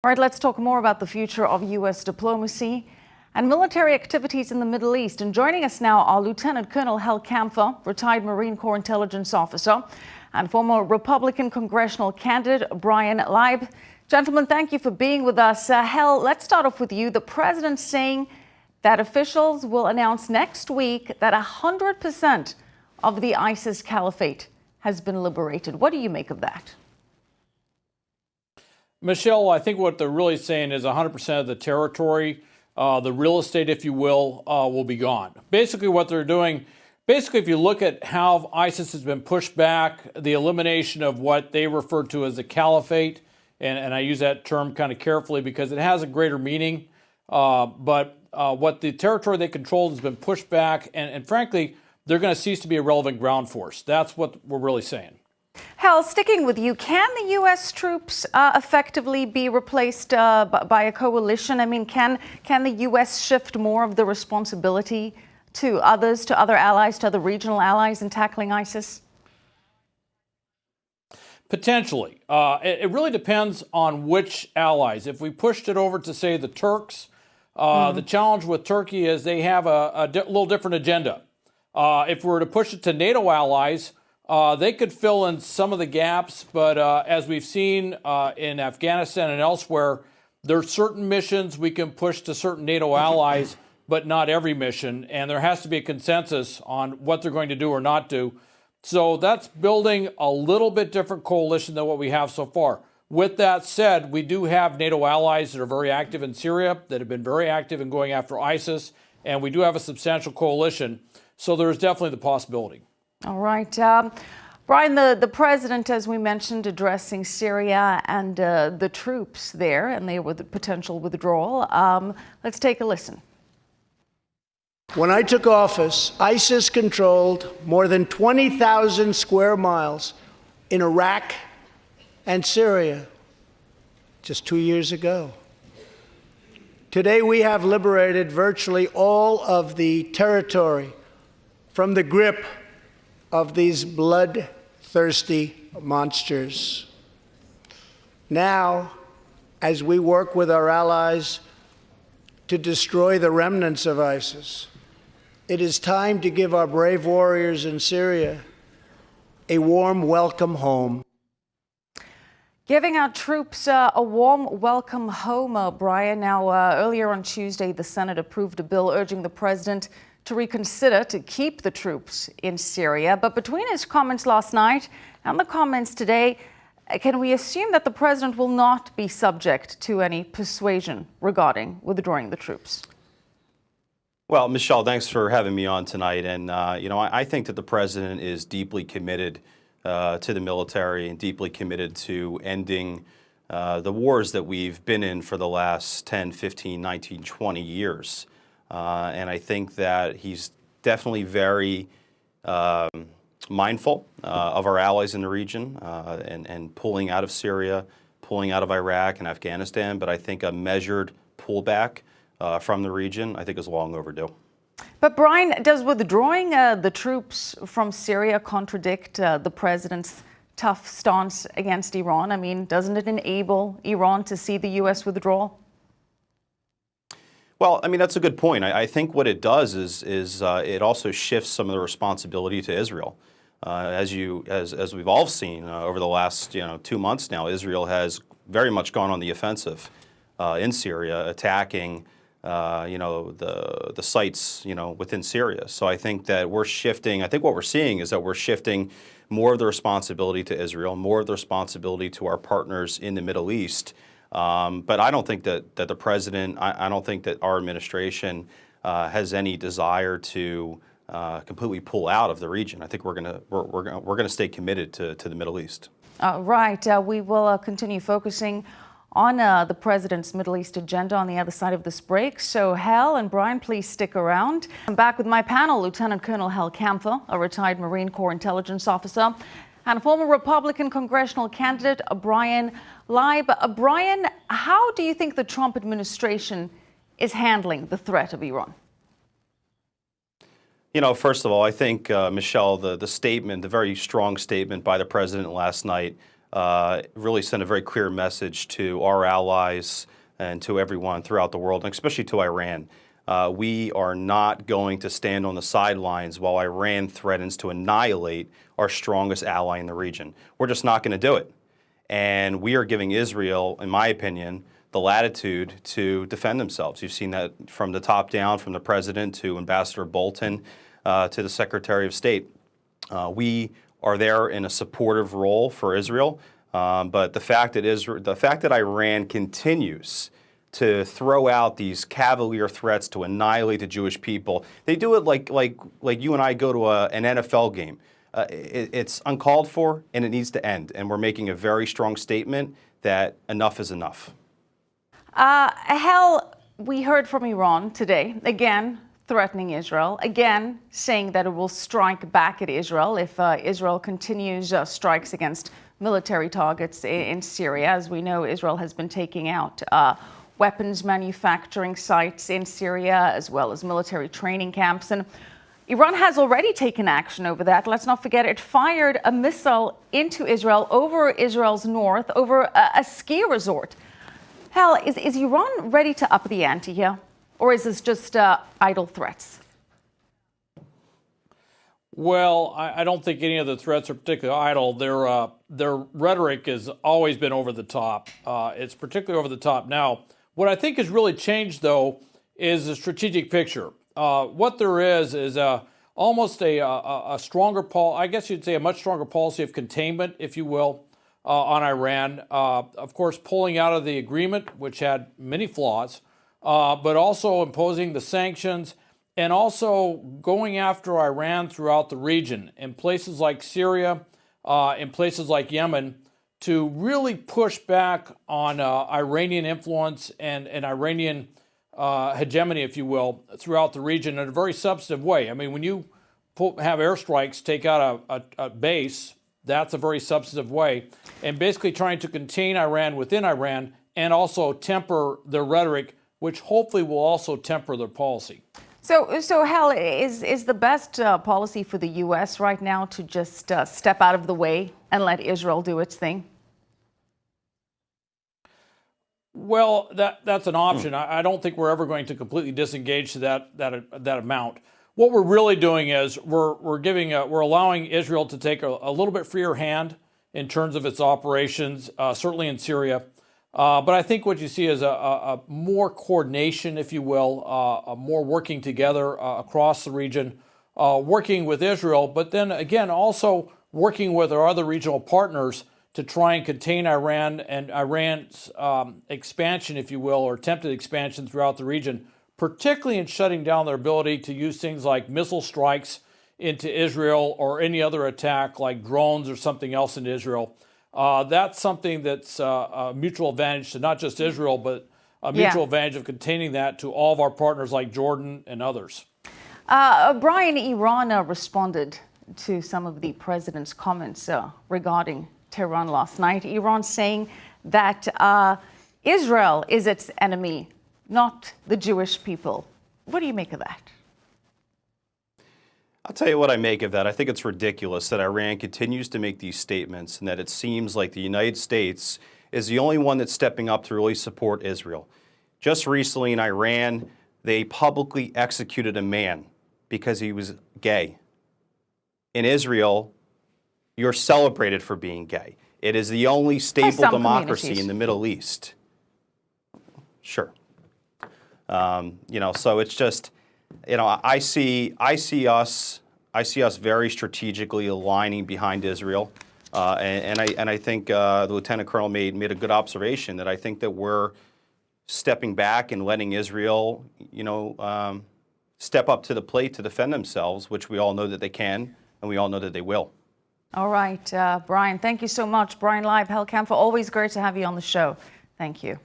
All right, let's talk more about the future of U.S. diplomacy and military activities in the Middle East. And joining us now are Lieutenant Colonel Hal Kempfer, retired Marine Corps intelligence officer, and former Republican congressional candidate Bryan Lieb. Gentlemen, thank you for being with us. Hal, let's start off with you. The president's saying that officials will announce next week that 100% of the ISIS caliphate has been liberated. What do you make of that? Michelle, I think what they're really saying is 100% of the territory, the real estate, if you will be gone. Basically what they're doing, if you look at how ISIS has been pushed back, the elimination of what they refer to as the caliphate, and I use that term kind of carefully because it has a greater meaning, but what the territory they controlled has been pushed back, and frankly, they're going to cease to be a relevant ground force. That's what we're really saying. Hal, sticking with you, can the U.S. troops effectively be replaced by a coalition? I mean, can the U.S. shift more of the responsibility to others, to other allies, to other regional allies in tackling ISIS? Potentially. It really depends on which allies. If we pushed it over to, say, the Turks, the challenge with Turkey is they have a little different agenda. If we were to push it to NATO allies, they could fill in some of the gaps, but as we've seen in Afghanistan and elsewhere, there are certain missions we can push to certain NATO allies, but not every mission, and there has to be a consensus on what they're going to do or not do. So that's building a little bit different coalition than what we have so far. With that said, we do have NATO allies that are very active in Syria, that have been very active in going after ISIS, and we do have a substantial coalition, so there's definitely the possibility. All right. Bryan, the president, as we mentioned, addressing Syria and the troops there and their potential withdrawal. Let's take a listen. When I took office, ISIS controlled more than 20,000 square miles in Iraq and Syria just 2 years ago. Today, we have liberated virtually all of the territory from the grip of these bloodthirsty monsters. Now, as we work with our allies to destroy the remnants of ISIS, it is time to give our brave warriors in Syria a warm welcome home. Giving our troops a warm welcome home, Bryan. Now, earlier on Tuesday, the Senate approved a bill urging the president to reconsider to keep the troops in Syria. But between his comments last night and the comments today, can we assume that the president will not be subject to any persuasion regarding withdrawing the troops? Well, Michelle, thanks for having me on tonight. And, I think that the president is deeply committed to the military and deeply committed to ending the wars that we've been in for the last 10, 15, 19, 20 years. And I think that he's definitely very mindful of our allies in the region and pulling out of Syria, pulling out of Iraq and Afghanistan. But I think a measured pullback from the region, I think, is long overdue. But Bryan, does withdrawing the troops from Syria contradict the president's tough stance against Iran? I mean, doesn't it enable Iran to see the U.S. withdrawal? Well, I mean, that's a good point. I think what it does is it also shifts some of the responsibility to Israel. As we've all seen over the last 2 months now, Israel has very much gone on the offensive in Syria, attacking the sites within Syria. So I think that we're shifting. I think what we're seeing is that we're shifting more of the responsibility to Israel, more of the responsibility to our partners in the Middle East. But I don't think that the president, I don't think that our administration has any desire to completely pull out of the region. I think we're gonna stay committed to the Middle East. Right. We will continue focusing on the president's Middle East agenda on the other side of this break. So Hal and Bryan, please stick around. I'm back with my panel, Lieutenant Colonel Hal Kempfer, a retired Marine Corps intelligence officer, and former Republican congressional candidate Bryan Lieb. Bryan, how do you think the Trump administration is handling the threat of Iran? First of all, I think, Michelle, the statement, the very strong statement by the president last night really send a very clear message to our allies and to everyone throughout the world, and especially to Iran. We are not going to stand on the sidelines while Iran threatens to annihilate our strongest ally in the region. We're just not going to do it. And we are giving Israel, in my opinion, the latitude to defend themselves. You've seen that from the top down, from the president to Ambassador Bolton to the Secretary of State. We are there in a supportive role for Israel, but the fact that Iran continues to throw out these cavalier threats to annihilate the Jewish people, they do it like you and I go to an NFL game. It's uncalled for, and it needs to end. And we're making a very strong statement that enough is enough. Hal, we heard from Iran today, again threatening Israel, again saying that it will strike back at Israel if Israel continues strikes against military targets in Syria. As we know, Israel has been taking out weapons manufacturing sites in Syria, as well as military training camps. And Iran has already taken action over that. Let's not forget it fired a missile into Israel over Israel's north, over a ski resort. Hal, is Iran ready to up the ante here? Or is this just idle threats? Well, I don't think any of the threats are particularly idle. Their rhetoric has always been over the top. It's particularly over the top now. What I think has really changed, though, is the strategic picture. What there is almost a stronger, I guess you'd say a much stronger policy of containment, if you will, on Iran. Of course, pulling out of the agreement, which had many flaws, but also imposing the sanctions and also going after Iran throughout the region in places like Syria, in places like Yemen, to really push back on Iranian influence and Iranian hegemony, if you will, throughout the region in a very substantive way. I mean, when you have airstrikes take out a base, that's a very substantive way, and basically trying to contain Iran within Iran and also temper their rhetoric, which hopefully will also temper their policy. So Hal, is the best policy for the U.S. right now to just step out of the way and let Israel do its thing? Well, that's an option. I don't think we're ever going to completely disengage to that amount. What we're really doing is we're allowing Israel to take a little bit freer hand in terms of its operations, certainly in Syria. But I think what you see is a more coordination, if you will, a more working together across the region, working with Israel, but then again also working with our other regional partners to try and contain Iran and Iran's expansion, if you will, or attempted expansion throughout the region, particularly in shutting down their ability to use things like missile strikes into Israel or any other attack like drones or something else into Israel. That's something that's a mutual advantage to not just Israel, but a mutual advantage of containing that to all of our partners like Jordan and others. Bryan, Iran responded to some of the president's comments regarding Tehran last night. Iran saying that Israel is its enemy, not the Jewish people. What do you make of that? I'll tell you what I make of that. I think it's ridiculous that Iran continues to make these statements and that it seems like the United States is the only one that's stepping up to really support Israel. Just recently in Iran, they publicly executed a man because he was gay. In Israel, you're celebrated for being gay. It is the only stable democracy in the Middle East. Sure. So it's just, I see us very strategically aligning behind Israel, and I think the Lieutenant Colonel made a good observation that I think that we're stepping back and letting Israel, step up to the plate to defend themselves, which we all know that they can, and we all know that they will. All right, Bryan, thank you so much. Bryan Lieb, Hal Kempfer, always great to have you on the show. Thank you.